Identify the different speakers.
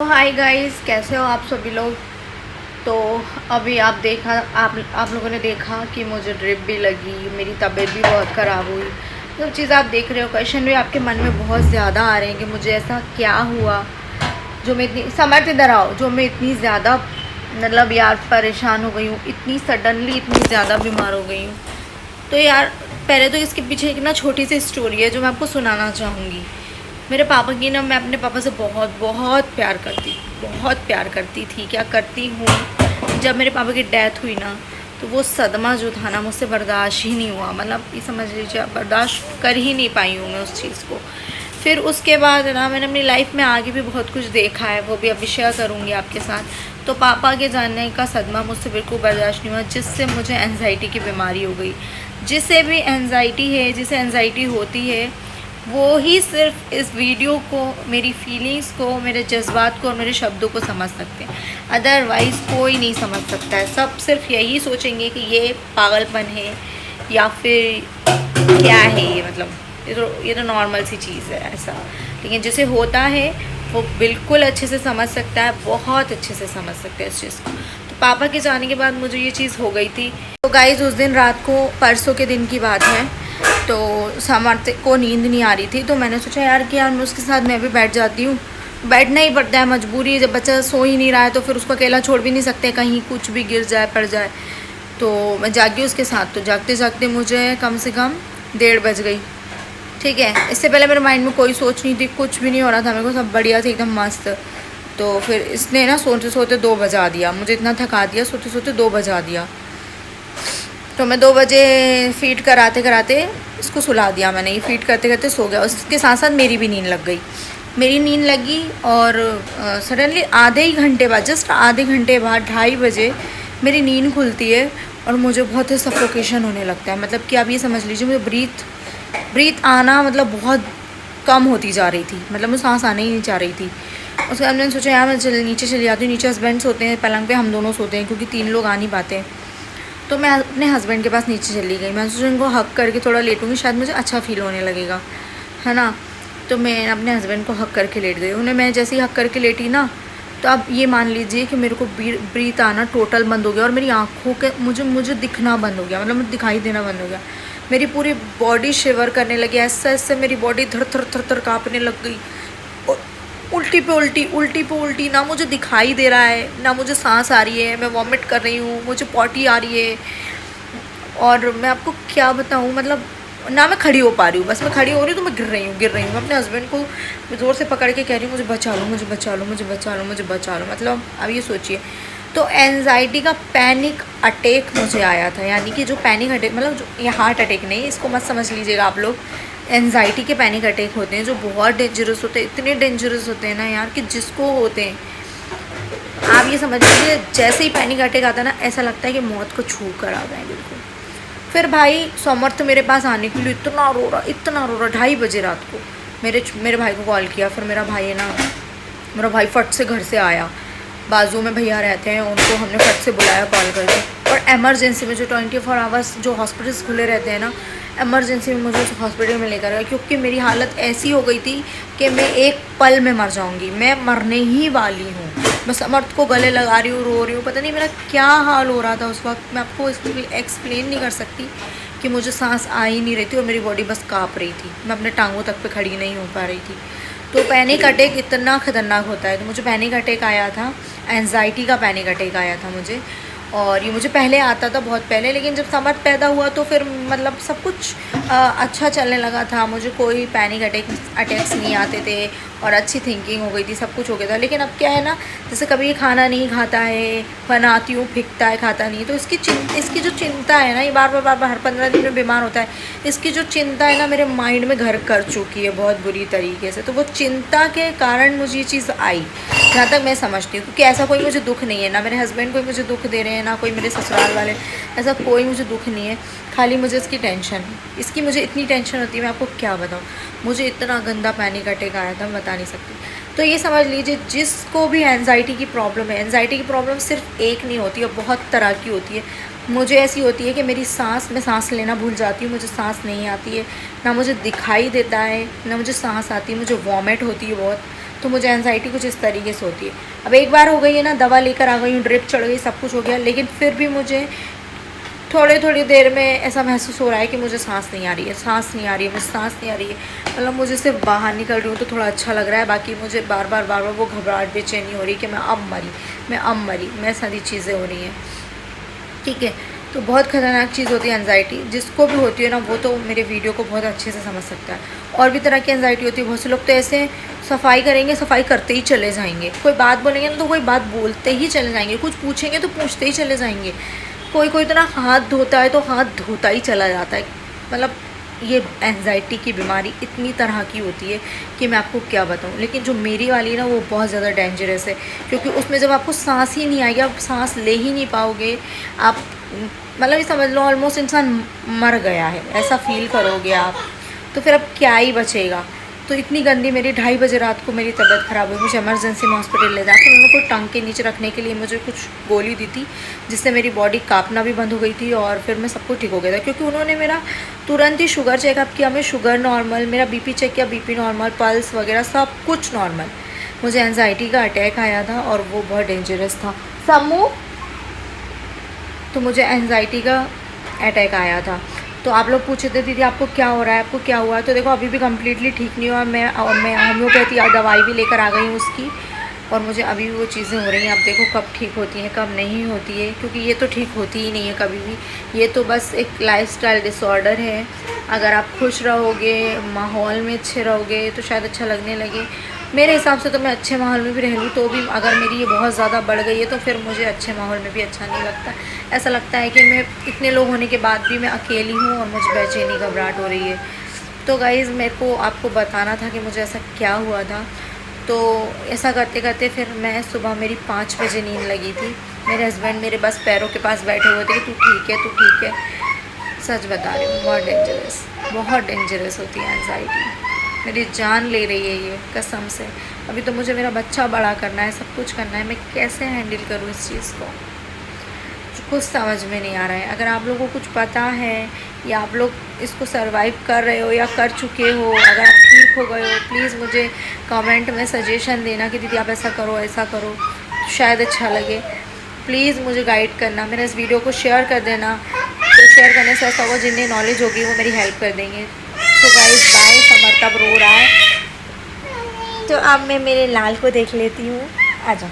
Speaker 1: Hi guys, कैसे हो आप सभी लोग। तो अभी आप लोगों ने देखा कि मुझे ड्रिप भी लगी, मेरी तबीयत भी बहुत ख़राब हुई। सब चीज़ आप देख रहे हो, क्वेश्चन भी आपके मन में बहुत ज़्यादा आ रहे हैं कि मुझे ऐसा क्या हुआ जो मैं इतनी समर्थ इधर आओ जो मैं इतनी ज़्यादा मतलब यार परेशान हो गई हूँ, इतनी सडनली इतनी ज़्यादा बीमार हो गई हूँ। तो यार पहले तो इसके पीछे एक ना छोटी सी स्टोरी है जो मैं आपको सुनाना चाहूँगी। मेरे पापा की ना, मैं अपने पापा से बहुत बहुत प्यार करती थी, क्या करती हूँ। जब मेरे पापा की डेथ हुई ना, तो वो सदमा जो था ना, मुझसे बर्दाश्त ही नहीं हुआ। मतलब ये समझ लीजिए, बर्दाश्त कर ही नहीं पाई हूँ मैं उस चीज़ को। फिर उसके बाद ना मैंने अपनी लाइफ में आगे भी बहुत कुछ देखा है, वो भी अभी शेयर करूँगी आपके साथ। तो पापा के जाने का सदमा मुझसे बिल्कुल बर्दाश्त नहीं हुआ, जिससे मुझे एंजाइटी की बीमारी हो गई। जिसे भी एंजाइटी है, जिसे एंजाइटी होती है, वो ही सिर्फ इस वीडियो को, मेरी फीलिंग्स को, मेरे जज्बात को और मेरे शब्दों को समझ सकते हैं। अदरवाइज़ कोई नहीं समझ सकता है। सब सिर्फ यही सोचेंगे कि ये पागलपन है या फिर क्या है ये, मतलब ये तो नॉर्मल सी चीज़ है ऐसा। लेकिन जिसे होता है वो बिल्कुल अच्छे से समझ सकता है, बहुत अच्छे से समझ सकते हैं इस चीज़ को। तो पापा के जाने के बाद मुझे ये चीज़ हो गई थी। तो गाइज़ उस दिन रात को, परसों के दिन की बात है, तो समर्थ को नींद नहीं आ रही थी। तो मैंने सोचा यार कि यार मैं उसके साथ मैं भी बैठ जाती हूँ। बैठना ही पड़ता है, मजबूरी है। जब बच्चा सो ही नहीं रहा है तो फिर उसको अकेला छोड़ भी नहीं सकते, कहीं कुछ भी गिर जाए पड़ जाए। तो मैं जागी उसके साथ। तो जागते जागते मुझे कम से कम 1:30 बज गई। ठीक है, इससे पहले मेरे माइंड में कोई सोच नहीं थी, कुछ भी नहीं हो रहा था मेरे को, सब बढ़िया थी एकदम मस्त। तो फिर इसने ना सोते सोते 2 बजा दिया, मुझे इतना थका दिया, सोते सोते 2 बजा दिया। तो मैं 2 बजे फीड कराते कराते इसको सुला दिया मैंने। ये फीड करते करते सो गया। उसके साथ साथ मेरी भी नींद लग गई। मेरी नींद लगी और सडनली आधे ही घंटे बाद, जस्ट आधे घंटे बाद 2:30 बजे मेरी नींद खुलती है और मुझे बहुत ही सफोकेशन होने लगता है। मतलब कि आप ये समझ लीजिए, मुझे ब्रीथ आना मतलब बहुत कम होती जा रही थी। मतलब मुझे सांस आने ही नहीं चाह रही थी। उसके बाद मैंने सोचा यार मैं नीचे चली जाती हूँ। नीचे हस्बैंड सोते हैं पलंग पे, हम दोनों सोते हैं क्योंकि 3 लोग आ नहीं पाते। तो मैं अपने हस्बैंड के पास नीचे चली गई। मैं सोचा उनको हक करके थोड़ा लेटूँगी, शायद मुझे अच्छा फील होने लगेगा, है ना। तो मैं अपने हस्बैंड को हक करके लेट गई। उन्हें मैं जैसे ही हक करके लेटी ना, तो आप ये मान लीजिए कि मेरे को ब्रीथ आना टोटल बंद हो गया और मेरी आँखों के मुझे दिखना बंद हो गया। मतलब मुझे दिखाई देना बंद हो गया। मेरी पूरी बॉडी शिवर करने लगी, ऐसा ऐसे मेरी बॉडी धड़ थर थर थर काँपने लग गई। उल्टी पे उल्टी, ना मुझे दिखाई दे रहा है, ना मुझे सांस आ रही है, मैं वॉमिट कर रही हूँ, मुझे पॉटी आ रही है। और मैं आपको क्या बताऊँ, मतलब ना मैं खड़ी हो पा रही हूँ। बस मैं खड़ी हो रही हूँ तो मैं गिर रही हूँ। मैं अपने हस्बैंड को ज़ोर से पकड़ के कह रही हूँ मुझे बचा लो, मुझे बचा लो, मुझे बचा लो, मुझे बचा लो। मतलब अब ये सोचिए। तो एनजाइटी का पैनिक अटैक मुझे आया था। यानी कि जो पैनिक अटैक, मतलब जो ये हार्ट अटैक नहीं, इसको मत समझ लीजिएगा आप लोग। एनजाइटी के पैनिक अटैक होते हैं जो बहुत डेंजरस होते हैं। इतने डेंजरस होते हैं ना यार कि जिसको होते हैं, आप ये समझ लीजिए जैसे ही पैनिक अटैक आता है ना, ऐसा लगता है कि मौत को छू कर आ गए बिल्कुल। फिर भाई समर्थ मेरे पास आने के लिए इतना रो रहा 2:30 बजे रात को। मेरे भाई को कॉल किया। फिर मेरा भाई है ना, मेरा भाई फट से घर से आया। बाजू में भैया रहते हैं, उनको हमने फट से बुलाया कॉल करके। और एमरजेंसी में जो 24 आवर्स जो हॉस्पिटल्स खुले रहते हैं ना, एमरजेंसी में मुझे उस हॉस्पिटल में लेकर गया क्योंकि मेरी हालत ऐसी हो गई थी कि मैं एक पल में मर जाऊंगी। मैं मरने ही वाली हूँ। मैं समर्थ को गले लगा रही हूँ, रो रही हूँ, पता नहीं मेरा क्या हाल हो रहा था उस वक्त। मैं आपको एक्सप्लेन नहीं कर सकती कि मुझे सांस आ ही नहीं रही थी और मेरी बॉडी बस काँप रही थी। मैं अपने टांगों तक पे खड़ी नहीं हो पा रही थी। तो पैनिक अटैक इतना ख़तरनाक होता है। तो मुझे पैनिक अटैक आया था, एंजाइटी का पैनिक अटैक आया था मुझे। और ये मुझे पहले आता था, बहुत पहले। लेकिन जब समर्थ पैदा हुआ तो फिर मतलब सब कुछ अच्छा चलने लगा था। मुझे कोई पैनिक अटैक्स नहीं आते थे और अच्छी थिंकिंग हो गई थी, सब कुछ हो गया था। लेकिन अब क्या है ना, जैसे कभी ये खाना नहीं खाता है, बनाती हूँ फिकता है, खाता नहीं। तो इसकी जो चिंता है ना, ये बार बार हर 15 दिन में बीमार होता है। इसकी जो चिंता है ना, मेरे माइंड में घर कर चुकी है बहुत बुरी तरीके से। तो वो चिंता के कारण मुझे ये चीज़ आई, जहाँ तक मैं समझती हूँ। क्योंकि ऐसा कोई मुझे दुख नहीं है, ना मेरे हस्बैंड कोई मुझे दुख दे रहे हैं, ना कोई मेरे ससुराल वाले, ऐसा कोई मुझे दुख नहीं है। खाली मुझे इसकी टेंशन है। इसकी मुझे इतनी टेंशन होती है, मैं आपको क्या बताऊँ। मुझे इतना गंदा पैनिक अटैक आया था, मैं बता नहीं सकती। तो ये समझ लीजिए, जिसको भी एनजाइटी की प्रॉब्लम है, एनजाइटी की प्रॉब्लम सिर्फ एक नहीं होती है, बहुत तरह की होती है। मुझे ऐसी होती है कि मैं सांस लेना भूल जाती हूँ, मुझे सांस नहीं आती है, ना मुझे दिखाई देता है, ना मुझे सांस आती है, मुझे वॉमिट होती है बहुत। तो मुझे एंजाइटी कुछ इस तरीके से होती है। अब एक बार हो गई है ना, दवा लेकर आ गई हूँ, ड्रिप चढ़ गई, सब कुछ हो गया, लेकिन फिर भी मुझे थोड़ी देर में ऐसा महसूस हो रहा है कि मुझे सांस नहीं आ रही है, सांस नहीं आ रही है, मुझे सांस नहीं आ रही है। मतलब मुझे सिर्फ बाहर निकल रही हूँ तो थोड़ा अच्छा लग रहा है, बाकी मुझे बार बार वो घबराहट बेचैनी हो रही है कि मैं अब मरी, मैं सारी चीज़ें हो रही हैं। ठीक है, तो बहुत ख़तरनाक चीज़ होती है एंजाइटी। जिसको भी होती है ना, वो तो मेरे वीडियो को बहुत अच्छे से समझ सकता है। और भी तरह की एंजाइटी होती है। बहुत से लोग तो ऐसे सफाई करेंगे, सफाई करते ही चले जाएंगे, कोई बात बोलेंगे ना तो कोई बात बोलते ही चले जाएंगे, कुछ पूछेंगे तो पूछते ही चले जाएंगे, कोई तो ना हाथ धोता है तो हाथ धोता ही चला जाता है। मतलब ये एंजाइटी की बीमारी इतनी तरह की होती है कि मैं आपको क्या बताऊं। लेकिन जो मेरी वाली ना, वो बहुत ज़्यादा डेंजरस है, क्योंकि उसमें जब आपको सांस ही नहीं आएगी, आप सांस ले ही नहीं पाओगे, आप मतलब ये समझ लो ऑलमोस्ट इंसान मर गया है, ऐसा फील करोगे आप। तो फिर अब क्या ही बचेगा। तो इतनी गंदी मेरी 2:30 बजे रात को मेरी तबीयत ख़राब हुई, मुझे इमरजेंसी में हॉस्पिटल ले जाकर उन्होंने को टंग के नीचे रखने के लिए मुझे कुछ गोली दी थी, जिससे मेरी बॉडी कांपना भी बंद हो गई थी, और फिर मैं सब कुछ ठीक हो गया था। क्योंकि उन्होंने मेरा तुरंत ही शुगर चेकअप किया, मैं शुगर नॉर्मल, मेरा बीपी चेक किया, बीपी नॉर्मल, पल्स वगैरह सब कुछ नॉर्मल। मुझे एंजाइटी का अटैक आया था और वो बहुत डेंजरस था। समूह तो मुझे एंजाइटी का अटैक आया था। तो आप लोग पूछे थे दीदी आपको क्या हो रहा है, आपको क्या हुआ है। तो देखो अभी भी कम्प्लीटली ठीक नहीं हुआ। मैं होम्योपैथी दवाई भी लेकर आ गई हूँ उसकी, और मुझे अभी भी वो चीज़ें हो रही हैं। आप देखो कब ठीक होती हैं कब नहीं होती है, क्योंकि ये तो ठीक होती ही नहीं है कभी भी। ये तो बस एक लाइफस्टाइल डिसऑर्डर है। अगर आप खुश रहोगे, माहौल में अच्छे रहोगे, तो शायद अच्छा लगने लगे। मेरे हिसाब से तो मैं अच्छे माहौल में भी रह लूँ तो भी अगर मेरी ये बहुत ज़्यादा बढ़ गई है तो फिर मुझे अच्छे माहौल में भी अच्छा नहीं लगता। ऐसा लगता है कि मैं इतने लोग होने के बाद भी मैं अकेली हूँ और मुझे बेचैनी घबराहट हो रही है। तो गाइज़ मेरे को आपको बताना था कि मुझे ऐसा क्या हुआ था। तो ऐसा करते करते फिर मैं सुबह मेरी 5 बजे नींद लगी थी। मेरे हस्बैंड मेरे बस पैरों के पास बैठे हुए थे कि तू ठीक है। सच बता रही हूँ, बहुत डेंजरस होती है एंजाइटी। मेरी जान ले रही है ये, कसम से। अभी तो मुझे मेरा बच्चा बड़ा करना है, सब कुछ करना है, मैं कैसे हैंडल करूँ इस चीज़ को, कुछ समझ में नहीं आ रहा है। अगर आप लोगों को कुछ पता है या आप लोग इसको सरवाइव कर रहे हो या कर चुके हो, अगर आप ठीक हो गए हो, प्लीज़ मुझे कमेंट में सजेशन देना कि दीदी आप ऐसा करो, शायद अच्छा लगे। प्लीज़ मुझे गाइड करना, मेरा इस वीडियो को शेयर कर देना। तो शेयर करने से ऐसा होगा जिन्हें नॉलेज होगी वो मेरी हेल्प कर देंगे। तो गाइस बाय। समर्थ अब रो रहा है, तो अब मैं मेरे लाल को देख लेती हूँ। आ जाओ।